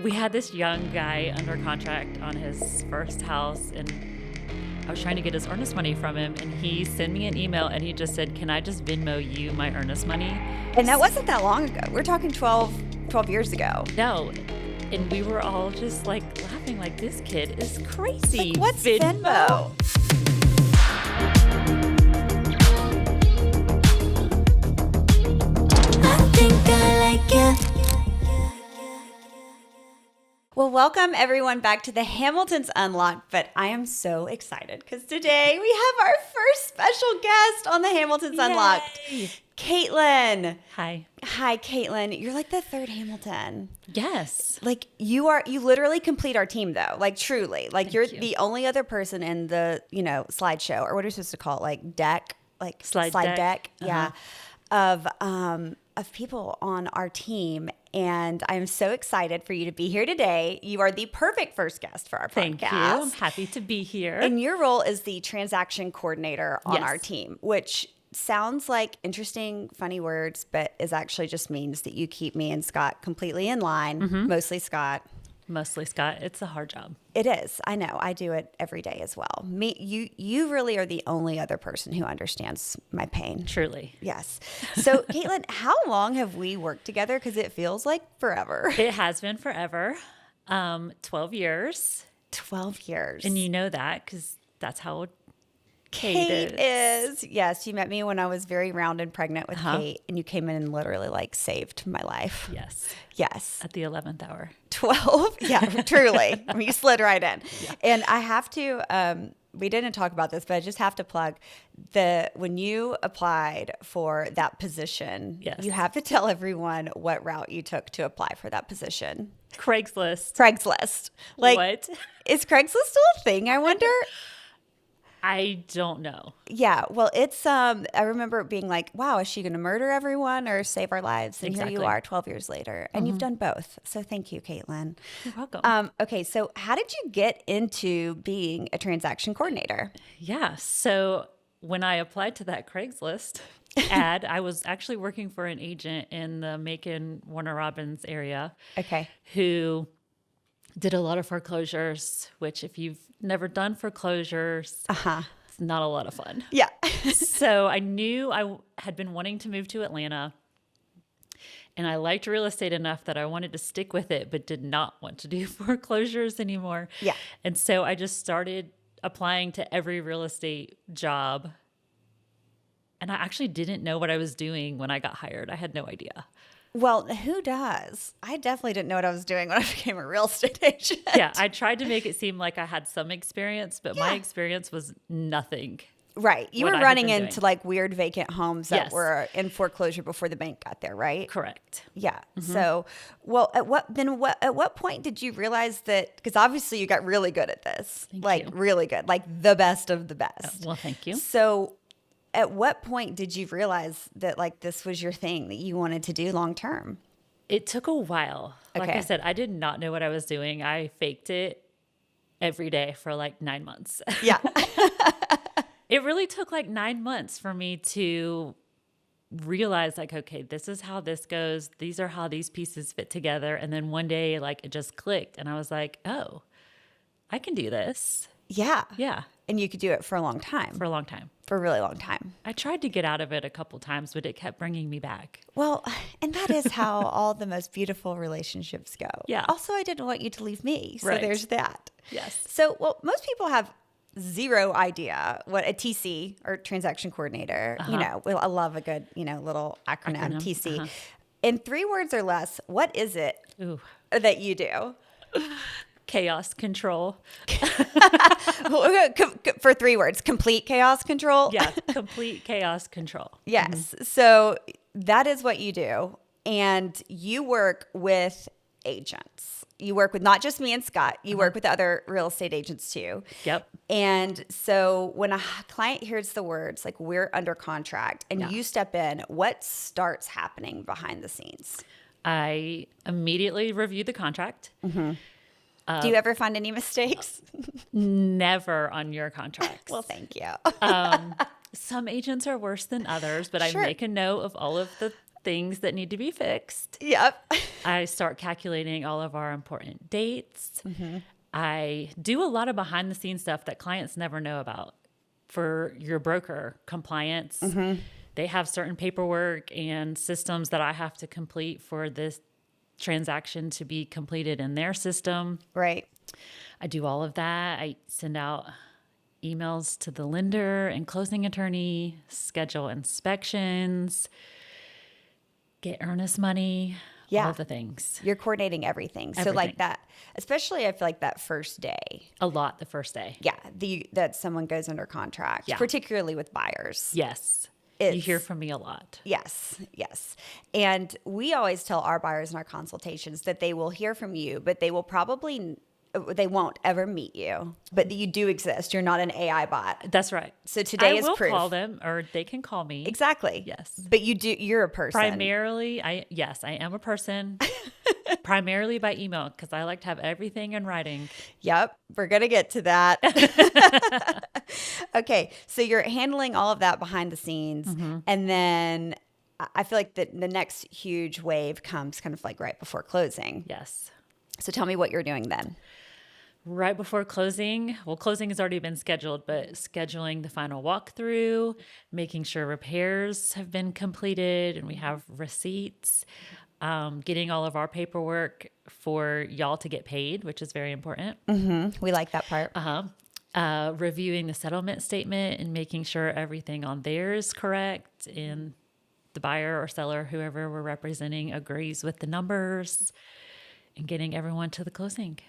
We had this young guy under contract on his first house, and I was trying to get his earnest money from him, and he sent me an email, and he just said, "Can I just Venmo you my earnest money?" And that wasn't that long ago. We're talking 12 years ago. No. And we were all just like laughing like, this kid is crazy. Like, what's Venmo? I think I like you. Well, welcome everyone back to the Hamilton's Unlocked, but I am so excited because today we have our first special guest on the Hamilton's Unlocked. Katelyn. Hi. Hi, Katelyn. You're like the third Hamilton. Yes. Like you literally complete our team though. Like truly. Like you're the only other person in the, slideshow, or what are we supposed to call it? Like deck, like slide deck. Yeah. Of people on our team. And I'm so excited for you to be here today. You are the perfect first guest for our podcast. Thank you. I'm happy to be here. And your role is the transaction coordinator on our team, which sounds like interesting, funny words, but is actually just means that you keep me and Scott completely in line, mostly Scott. Mostly Scott. It's a hard job. It is. I know. I do it every day as well. You really are the only other person who understands my pain. Truly. Yes. So, Katelyn, how long have we worked together? Because it feels like forever. It has been forever. 12 years. 12 years. And you know that because that's how Kate is. Yes, you met me when I was very round and pregnant with Kate, and you came in and literally like saved my life. Yes. Yes. At the 11th hour. 12. Yeah, truly. I mean, you slid right in. Yeah. And I have to, we didn't talk about this, but I just have to plug when you applied for that position, you have to tell everyone what route you took to apply for that position. Craigslist. Like, what? Is Craigslist still a thing, I wonder? I don't know. Yeah. Well, it's, I remember it being like, wow, is she going to murder everyone or save our lives? And exactly. Here you are 12 years later. And you've done both. So thank you, Katelyn. You're welcome. Okay. So how did you get into being a transaction coordinator? Yeah. So when I applied to that Craigslist ad, I was actually working for an agent in the Macon, Warner Robins area. Okay. Who did a lot of foreclosures, which if you've never done foreclosures, it's not a lot of fun. Yeah. So I knew I had been wanting to move to Atlanta, and I liked real estate enough that I wanted to stick with it, but did not want to do foreclosures anymore. Yeah. And so I just started applying to every real estate job. And I actually didn't know what I was doing when I got hired. I had no idea. Well, who does? I definitely didn't know what I was doing when I became a real estate agent. Yeah, I tried to make it seem like I had some experience, but my experience was nothing. Right. You were running into like weird vacant homes that were in foreclosure before the bank got there, right? Correct. Yeah. So, well, at what point did you realize that, because obviously you got really good at this, Thank you. Really good, like the best of the best. Well, thank you. So at what point did you realize that like this was your thing that you wanted to do long term? It took a while. Like Okay. I said, I did not know what I was doing. I faked it every day for like 9 months. Yeah. It really took like 9 months for me to realize like, okay, this is how this goes. These are how these pieces fit together. And then one day like it just clicked and I was like, oh, I can do this. Yeah. Yeah. And you could do it for a long time. For a long time. For a really long time. I tried to get out of it a couple times, but it kept bringing me back. Well, and that is how all the most beautiful relationships go. Yeah. Also, I didn't want you to leave me. So Right. there's that. Yes. So, most people have zero idea what a TC or transaction coordinator, I love a good, little acronym. TC. In 3 words or less, what is it that you do? Chaos control. For 3 words, complete chaos control. Yeah, complete chaos control. Yes. So that is what you do. And you work with agents. You work with not just me and Scott. You work with other real estate agents too. Yep. And so when a client hears the words, like we're under contract and you step in, what starts happening behind the scenes? I immediately review the contract. Do you ever find any mistakes? Never on your contracts. Well, thank you. Some agents are worse than others, but Sure. I make a note of all of the things that need to be fixed. Yep. I start calculating all of our important dates. I do a lot of behind the scenes stuff that clients never know about. For your broker compliance, they have certain paperwork and systems that I have to complete for this transaction to be completed in their system. Right. I do all of that. I send out emails to the lender and closing attorney, schedule inspections, get earnest money, all the things. You're coordinating everything. So like that, especially I feel like that first day. A lot the first day. Yeah. That someone goes under contract, particularly with buyers. Yes. You hear from me a lot. Yes. Yes. And we always tell our buyers in our consultations that they will hear from you, but they won't ever meet you, but you do exist. You're not an AI bot. That's right. So today is proof. I will call them, or they can call me. Exactly. Yes. But you're a person. Primarily, I am a person. Primarily by email, because I like to have everything in writing. Yep. We're going to get to that. Okay. So you're handling all of that behind the scenes. And then I feel like the next huge wave comes kind of like right before closing. Yes. So tell me what you're doing then. Right before closing, closing has already been scheduled, but scheduling the final walkthrough, making sure repairs have been completed and we have receipts, getting all of our paperwork for y'all to get paid, which is very important. We like that part. Reviewing the settlement statement and making sure everything on there is correct and the buyer or seller, whoever we're representing, agrees with the numbers. And getting everyone to the closing.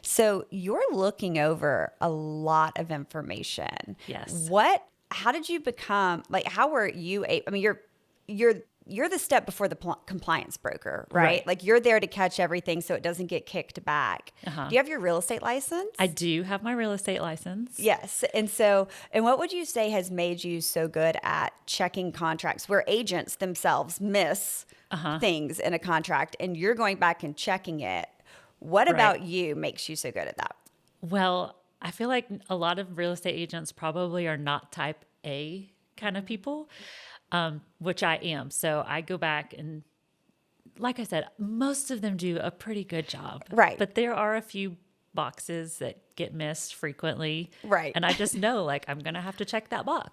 So you're looking over a lot of information. Yes. How did you become, like, how were you, you're the step before the compliance broker, right? Like you're there to catch everything so it doesn't get kicked back. Do you have your real estate license? I do have my real estate license. Yes. And what would you say has made you so good at checking contracts where agents themselves miss things in a contract and you're going back and checking it? What about you makes you so good at that? Well, I feel like a lot of real estate agents probably are not type A kind of people, which I am. So I go back and, like I said, most of them do a pretty good job. Right. But there are a few boxes that get missed frequently. Right. And I just know, like, I'm going to have to check that box.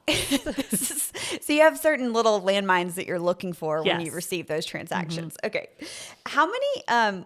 So you have certain little landmines that you're looking for when you Yes. receive those transactions. Okay. How many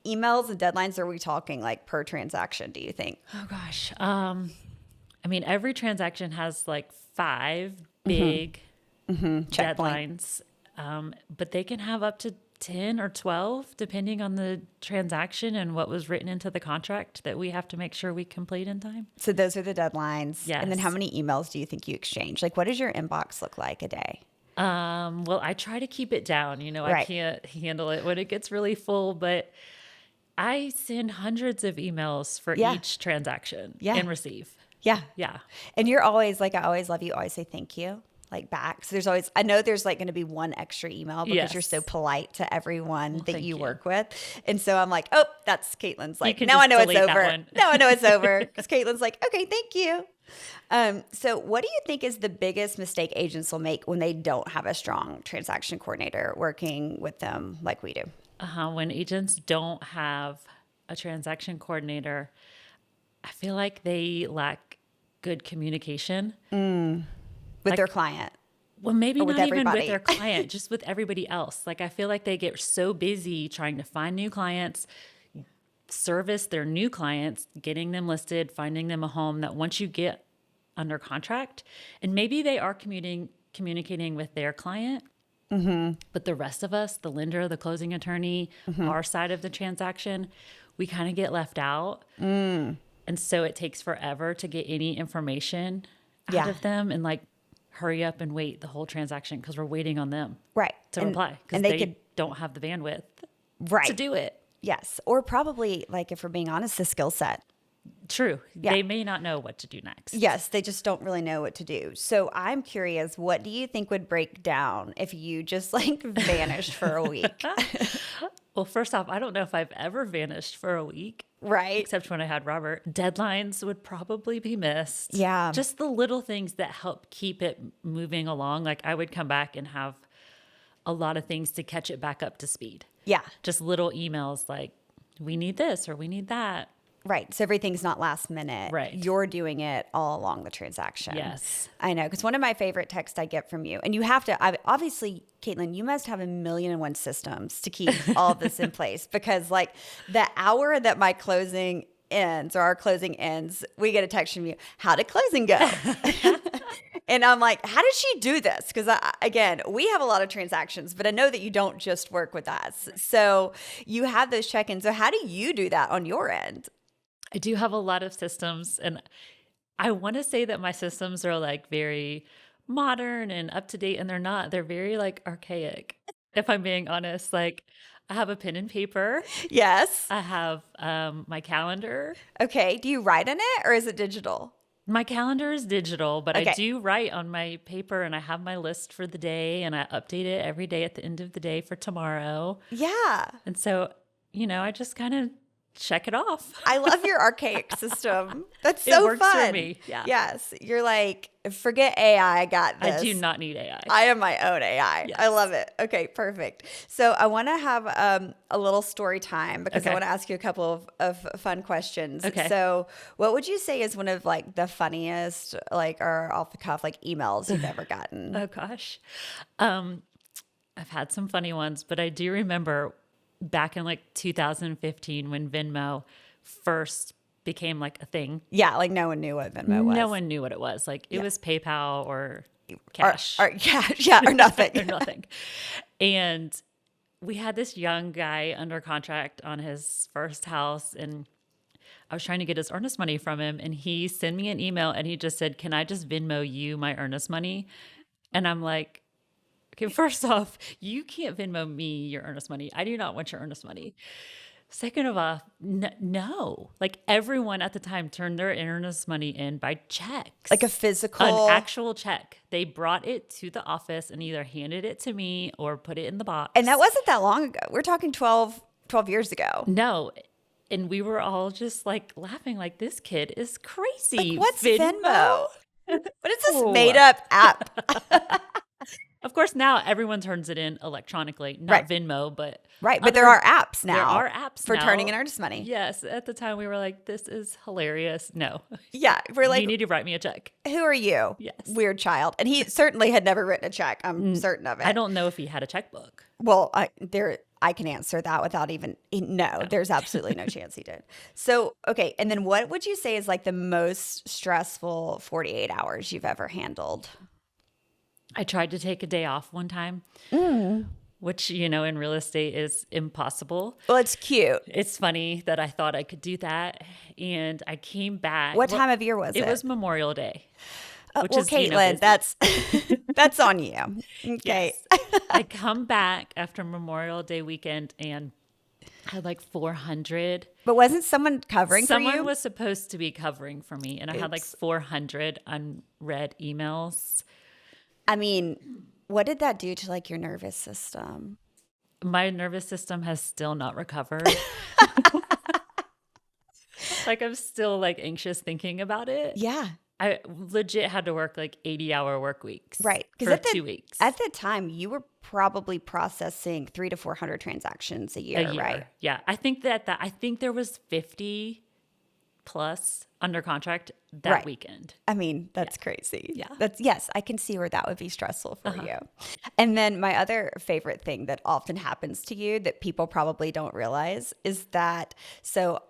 emails and deadlines are we talking like per transaction, do you think? Oh, gosh. I mean, every transaction has like 5 big deadlines, but they can have up to 10 or 12, depending on the transaction and what was written into the contract that we have to make sure we complete in time. So those are the deadlines. Yes. And then how many emails do you think you exchange? Like, what does your inbox look like a day? Well, I try to keep it down. I can't handle it when it gets really full, but I send hundreds of emails for each transaction and receive. Yeah. Yeah. And you're always like, I always love you. Always say thank you. Like back. So there's always, I know there's like going to be one extra email because you're so polite to everyone that you work with. And so I'm like, oh, that's Katelyn's like, now I know it's over. Now I know it's over. Because Katelyn's like, okay, thank you. So what do you think is the biggest mistake agents will make when they don't have a strong transaction coordinator working with them like we do? When agents don't have a transaction coordinator, I feel like they lack good communication. With their client. Well, maybe not even everybody. with their client, just with everybody else. Like, I feel like they get so busy trying to find new clients, service their new clients, getting them listed, finding them a home, that once you get under contract, and maybe they are communicating with their client, but the rest of us, the lender, the closing attorney, our side of the transaction, we kind of get left out. And so it takes forever to get any information out of them, and like, hurry up and wait the whole transaction because we're waiting on them to reply because they don't have the bandwidth to do it. Yes. Or probably, like, if we're being honest, the skill set. True. Yeah. They may not know what to do next. Yes. They just don't really know what to do. So I'm curious, what do you think would break down if you just like vanished for a week? Well, first off, I don't know if I've ever vanished for a week. Right. Except when I had Robert. Deadlines would probably be missed. Yeah. Just the little things that help keep it moving along. Like, I would come back and have a lot of things to catch it back up to speed. Yeah. Just little emails like, we need this or we need that. Right. So everything's not last minute. Right. You're doing it all along the transaction. Yes. I know. Because one of my favorite texts I get from you, and you have to, obviously, Katelyn, you must have 1,000,001 systems to keep all of this in place, because like the hour that my closing ends or our closing ends, we get a text from you, how did closing go? And I'm like, how did she do this? Because again, we have a lot of transactions, but I know that you don't just work with us. So you have those check-ins. So how do you do that on your end? I do have a lot of systems, and I want to say that my systems are like very modern and up to date, and they're not. They're very like archaic, if I'm being honest. Like, I have a pen and paper. Yes. I have my calendar. Okay. Do you write in it or is it digital? My calendar is digital, but Okay. I do write on my paper, and I have my list for the day, and I update it every day at the end of the day for tomorrow. Yeah. And so, I just kind of check it off. I love your archaic system. That's It so works for fun. me, yeah. Yes. You're like, forget AI. I got this. I do not need AI. I am my own AI. Yes. I love it. Okay, perfect. So I want to have a little story time, because I Okay. want to ask you a couple of fun questions. Okay. So what would you say is one of like the funniest, like, or off the cuff, like emails you've ever gotten? Oh gosh. I've had some funny ones, but I do remember back in like 2015 when Venmo first became like a thing. Yeah, like no one knew what Venmo was. No one knew what it was. Like it was PayPal or Or cash. cash, yeah, or nothing. or nothing. And we had this young guy under contract on his first house, and I was trying to get his earnest money from him, and he sent me an email and he just said, "Can I just Venmo you my earnest money?" And I'm like, okay, first off, you can't Venmo me your earnest money. I do not want your earnest money. Second of all, no. Like everyone at the time turned their earnest money in by checks. Like a physical. An actual check. They brought it to the office and either handed it to me or put it in the box. And that wasn't that long ago. We're talking 12 years ago. No. And we were all just like laughing like, this kid is crazy. Like, what's Venmo? What is this Oh. made up app? Of course, now everyone turns it in electronically, not Right. Venmo, but Right, but there are apps now. there are apps for now. turning in earnest money. Yes, at the time we were like, this is hilarious. No, Yeah, we're like, you need to write me a check. who are you? Yes. Weird child. And he certainly had never written a check. I'm certain of it. I don't know if he had a checkbook. Well, I can answer that without even, no, there's absolutely no chance he did. So, okay. And then what would you say is like the most stressful 48 hours you've ever handled? I tried to take a day off one time, which, in real estate is impossible. Well, it's cute. It's funny that I thought I could do that. And I came back. What time of year was it? It was Memorial Day. Which well, is, Katelyn, busy. that's on you. Okay. Yes. I come back after Memorial Day weekend and I had like 400. But wasn't someone covering for Someone you? was supposed to be covering for me, and I had like 400 unread emails. I mean, what did that do to like your nervous system? My nervous system has still not recovered. Like I'm still like anxious thinking about it. Yeah. I legit had to work like 80-hour work weeks. Right. For 2 weeks. At the time, you were probably processing 300 to 400 transactions a year, right? Yeah. I think I think there was 50 plus under contract that Right. weekend. I mean, that's crazy. Yeah. Yes, I can see where that would be stressful for you. And then my other favorite thing that often happens to you that people probably don't realize is that, so,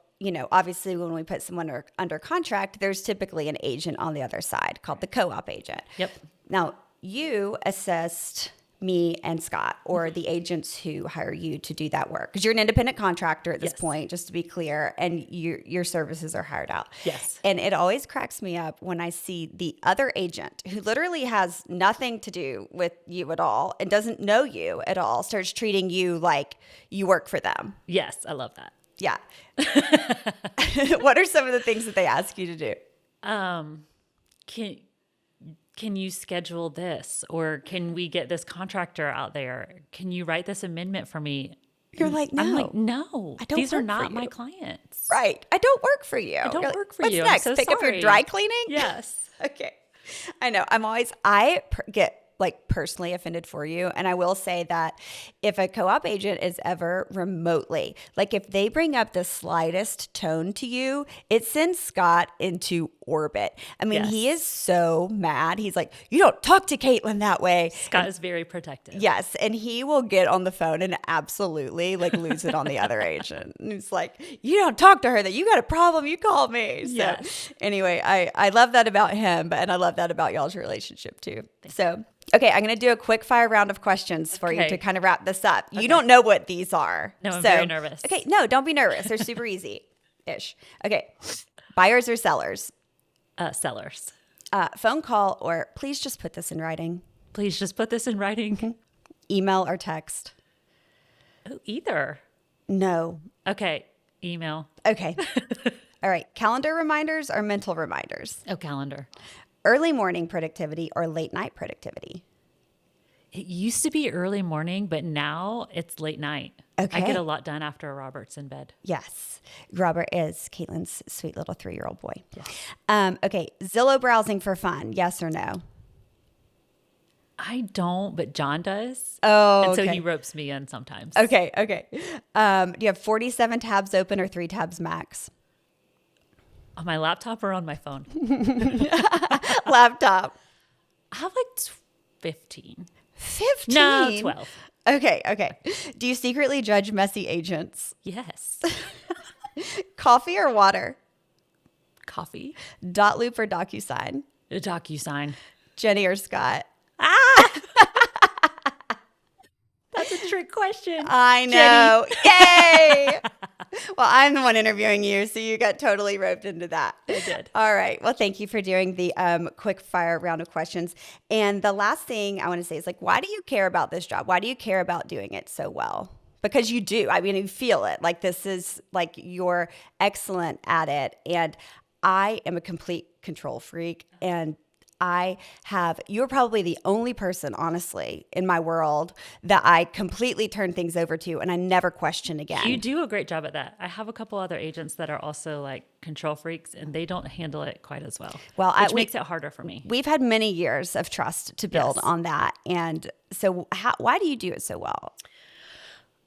obviously when we put someone under contract, there's typically an agent on the other side called the co-op agent. Yep. Now, you assist me and Scott, or the agents who hire you to do that work, because you're an independent contractor at this Yes. point, just to be clear, and your services are hired out. Yes. And it always cracks me up when I see the other agent who literally has nothing to do with you at all and doesn't know you at all starts treating you like you work for them. Yes, I love that. Yeah. What are some of the things that they ask you to do? Can you schedule this, or can we get this contractor out there? Can you write this amendment for me? You're like, no. I'm like, no, I don't these are work for not you. my clients. Right. I don't work for you. I don't You're like, work for What's you. I'm next? so Pick up your sorry. dry cleaning? Yes. Okay. I know. I get like personally offended for you. And I will say that if a co-op agent is ever remotely, like if they bring up the slightest tone to you, it sends Scott into orbit. I mean, Yes. he is so mad. He's like, you don't talk to Katelyn that way. Scott is very protective. Yes. And he will get on the phone and absolutely like lose it on the other agent. And it's like, you don't talk to her, that you got a problem, you call me. So Yes. anyway, I love that about him, and I love that about y'all's relationship too. So, okay, I'm going to do a quick fire round of questions for you Okay. to kind of wrap this up. You don't know what these are. No, I'm very nervous. Okay, no, don't be nervous. They're super easy-ish. Okay, buyers or sellers? Sellers. Phone call or please just put this in writing? Please just put this in writing. Email or text? Oh, either. No. Okay. Email. Okay. All right, calendar reminders or mental reminders? Oh, calendar. Early morning productivity or late night productivity? It used to be early morning, but now it's late night. Okay. I get a lot done after Robert's in bed. Yes. Robert is Katelyn's sweet little 3-year-old boy. Okay. Zillow browsing for fun. Yes or no? I don't, but John does. Oh, And so okay. he ropes me in sometimes. Okay. Do you have 47 tabs open or 3 tabs max? On my laptop or on my phone? Laptop. I have like 15. 15? No, 12. Okay. Do you secretly judge messy agents? Yes. Coffee or water? Coffee. Dot loop or DocuSign? A DocuSign. Jennie or Scott? That's a trick question. I know. Yay! Well, I'm the one interviewing you, so you got totally roped into that. I did. All right. Well, thank you for doing the quick fire round of questions. And the last thing I want to say is like, why do you care about this job? Why do you care about doing it so well? Because you do. I mean, you feel it. Like this is like you're excellent at it. And I am a complete control freak. And you're probably the only person, honestly, in my world that I completely turn things over to and I never question again. You do a great job at that. I have a couple other agents that are also like control freaks and they don't handle it quite as well. Well, which makes it harder for me. We've had many years of trust to build Yes. on that. And so why do you do it so well?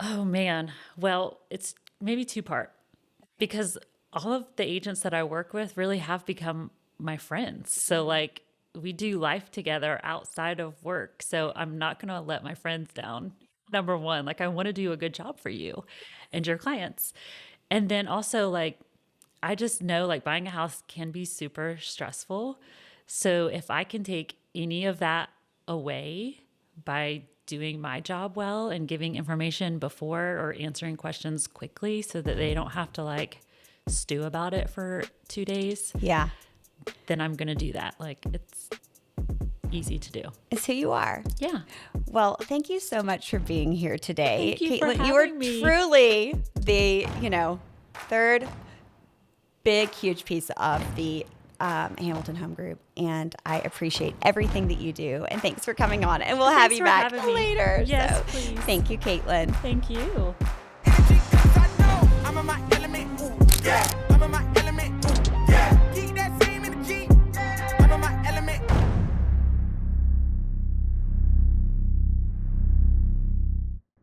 Oh man. Well, it's maybe 2-part because all of the agents that I work with really have become my friends. So like we do life together outside of work. So I'm not going to let my friends down. Number one, like I want to do a good job for you and your clients. And then also like, I just know like buying a house can be super stressful. So if I can take any of that away by doing my job well and giving information before or answering questions quickly so that they don't have to like stew about it for 2 days, Yeah. then I'm going to do that. Like it's easy to do. It's who you are. Yeah. Well, thank you so much for being here today. Thank you for Katelyn, you were having me. truly the, third big, huge piece of the Hamilton Home Group. And I appreciate everything that you do. And thanks for coming on. And we'll have Thanks you for back having me. later. Yes, So, please. Thank you, Katelyn. Thank you. Energy 'cause I know I'm in my